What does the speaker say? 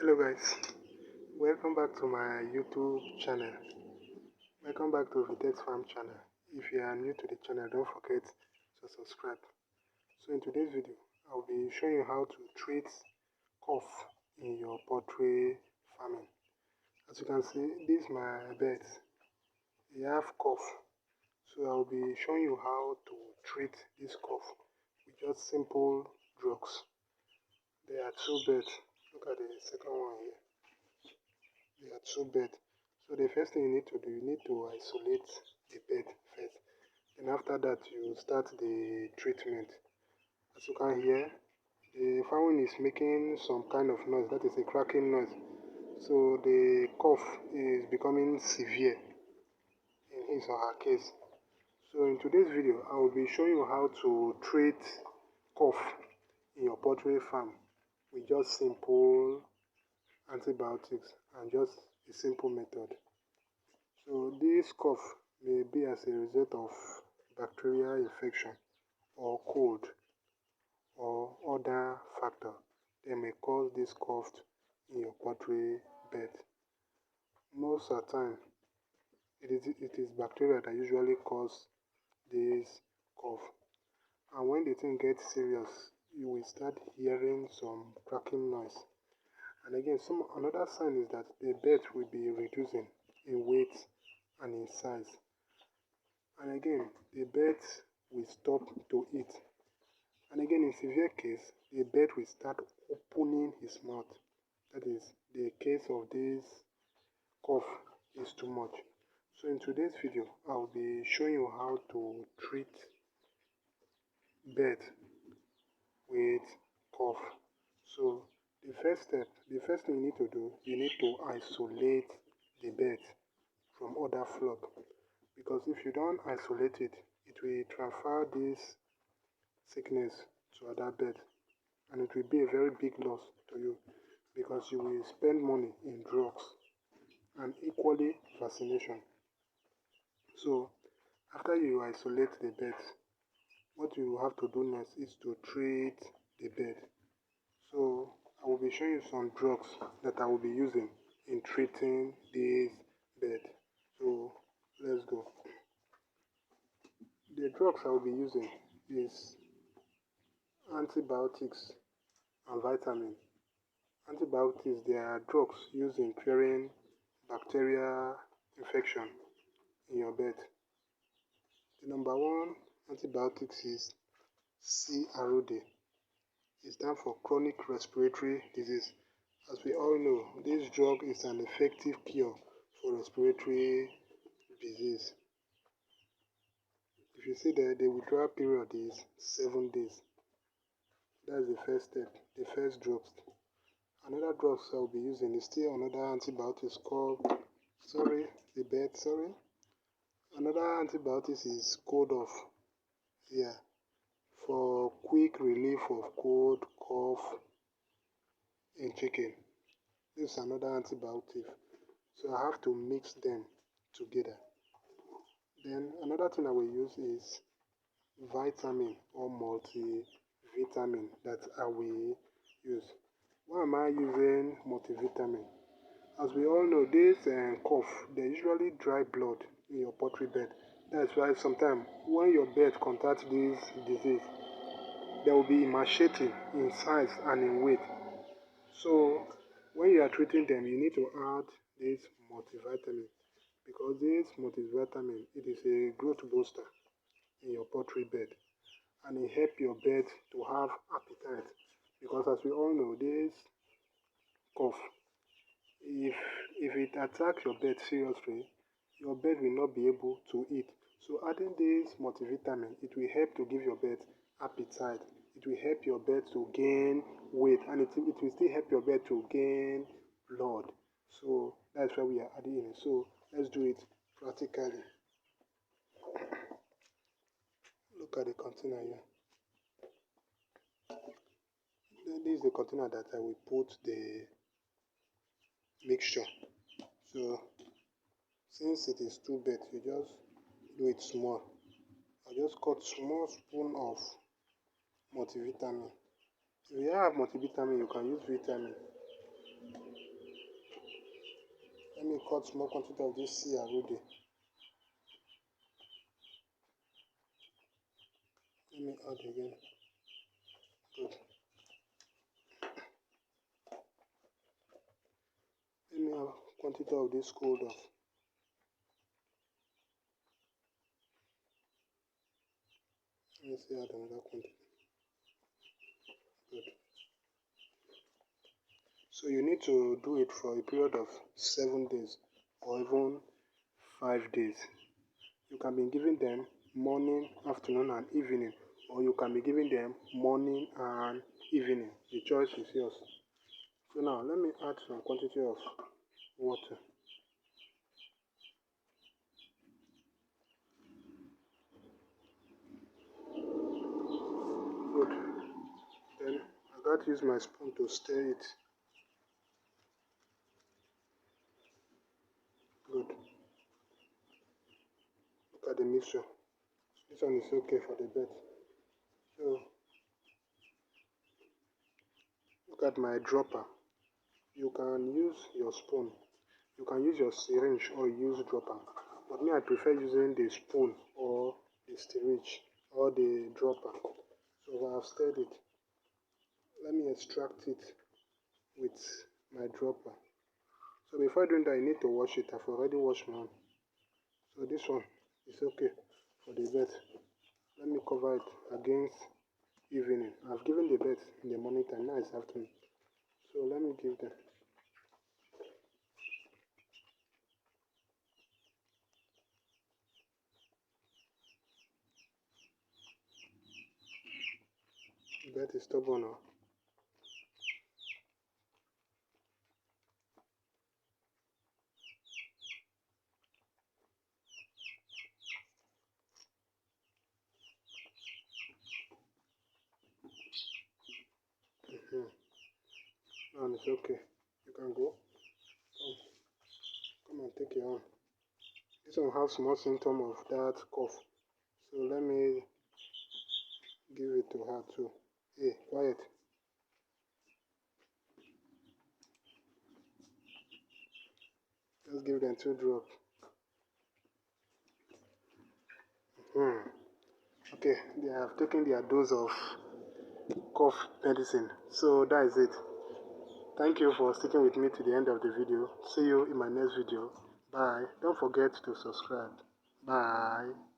Hello guys, welcome back to my YouTube channel. Welcome back to Vitex Farm channel. If you are new to the channel, don't forget to subscribe. So in today's video, I'll be showing you how to treat cough in your poultry farming. As you can see, this is my birds. They have cough. So I'll be showing you how to treat this cough with just simple drugs. There are two birds. Look at the second one here. There are two beds. So the first thing you need to do, you need to isolate the bed first. Then after that, you start the treatment. As you can hear, the phone is making some kind of noise. That is a cracking noise. So the cough is becoming severe in his or her case. So in today's video, I will be showing you how to treat cough in your poultry farm with just simple antibiotics and just a simple method. So this cough may be as a result of bacterial infection or cold or other factor that may cause this cough in your poultry bed. Most of the time, it is bacteria that usually cause this cough. And when the thing gets serious, you will start hearing some cracking noise. And again, another sign is that the bed will be reducing in weight and in size. And again, the bird will stop to eat. And again, in severe case, the bird will start opening his mouth. That is, the case of this cough is too much. So in today's video, I'll be showing you how to treat bird with cough. So the first thing you need to do, you need to isolate the bird from other flock. Because if you don't isolate it, it will transfer this sickness to other birds, and it will be a very big loss to you because you will spend money in drugs and equally vaccination. So after you isolate the birds, what you have to do next is to treat the bird. So I will be showing you some drugs that I will be using in treating this bird. So let's go. The drugs I will be using is antibiotics and vitamin. Antibiotics, they are drugs used in curing bacterial infection in your bed. The number one antibiotics is CROD. It stands for chronic respiratory disease. As we all know, this drug is an effective cure for respiratory disease. If you see that the withdrawal period is 7 days. That's the first step, the first drug. Another drugs I'll be using is still another antibiotics called, Another antibiotics is cold off. Yeah, for quick relief of cold, cough in chicken. This is another antibiotic. So I have to mix them together. Then another thing I will use is vitamin or multivitamin that I will use. Why am I using multivitamin? As we all know, this cough, they usually dry blood in your poultry bed. That's why sometimes when your bird contacts this disease, they will be emaciating in size and in weight. So when you are treating them, you need to add this multivitamin, because this multivitamin, it is a growth booster in your poultry bed, and it helps your bird to have appetite. Because as we all know, this cough, if it attacks your bird seriously, your bird will not be able to eat. So adding this multivitamin, it will help to give your bird appetite. It will help your bird to gain weight, and it will still help your bird to gain blood. So that's why we are adding it. So let's do it practically. Look at the container here. This is the container that I will put the mixture. So since it is too big, you just do it small. I just cut small spoon of multivitamin. If you have multivitamin, you can use vitamin. Let me cut small quantity of this sea already. Let me add again. Good. Let me have quantity of this cooled off. Let me see add another quantity. Good. So you need to do it for a period of 7 days or even 5 days. You can be giving them morning, afternoon, and evening, or you can be giving them morning and evening. The choice is yours. So now let me add some quantity of water. Good. Then I got to use my spoon to stir it. Good. Look at the mixture. This one is okay for the bed. So look at my dropper. You can use your spoon. You can use your syringe or use dropper. But me, I prefer using the spoon or the syringe or the dropper. So I have stirred it. Let me extract it with my dropper. So before doing that, you need to wash it. I've already washed mine. So this one is okay for the bed. Let me cover it against evening. I've given the bed in the morning time. Now it's afternoon. So let me give them. The bed is stubborn now. And it's okay. You can go. Come and take your own. This one has small symptom of that cough. So let me give it to her too. Hey, quiet. Just give them 2 drops. Okay, they have taken their dose of cough medicine. So that is it. Thank you for sticking with me to the end of the video. See you in my next video. Bye. Don't forget to subscribe. Bye.